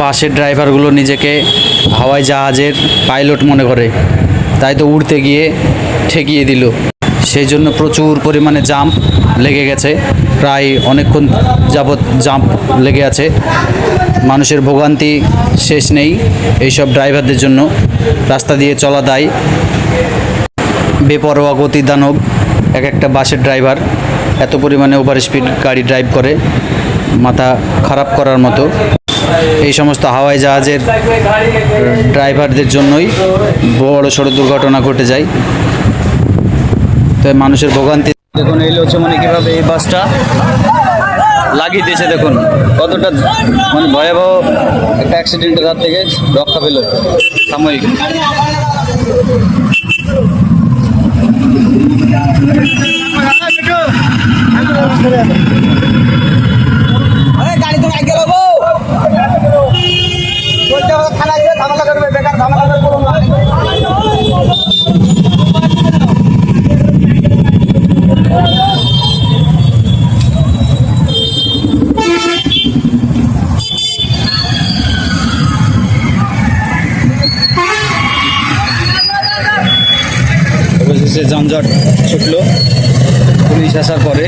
বাসের ড্রাইভারগুলো নিজেকে হাওয়াই জাহাজের পাইলট মনে করে, তাই তো উড়তে গিয়ে ঠেকিয়ে দিল। সেই জন্য প্রচুর পরিমাণে জাম্প লেগে গেছে, প্রায় অনেকক্ষণ যাবৎ জাম্প লেগে আছে। মানুষের ভোগান্তি শেষ নেই এইসব ড্রাইভারদের জন্য। রাস্তা দিয়ে চলা দায়। বেপরোয়া গতি দানব এক একটা বাসের ড্রাইভার, এত পরিমাণে ওভার স্পিড গাড়ি ড্রাইভ করে, মাথা খারাপ করার মতো। এই সমস্ত হাওয়াই জাহাজের ড্রাইভারদের জন্যই বড় সড়ো দুর্ঘটনা ঘটে যায়। তাই মানুষের ভোগান্তি দেখুন। এই হচ্ছে মানে কীভাবে এই বাসটা লাগিয়ে দিয়েছে, দেখুন কতটা মানে ভয়াবহ একটা অ্যাক্সিডেন্টের হাত থেকে রক্ষা পেল সাময়িক। গাড়ি তো গেল থানায় ঝামেলা করবে, বেকার ঝামেলা করবো না। অবশেষে যানজট ছুটলো পুলিশ আসার পরে।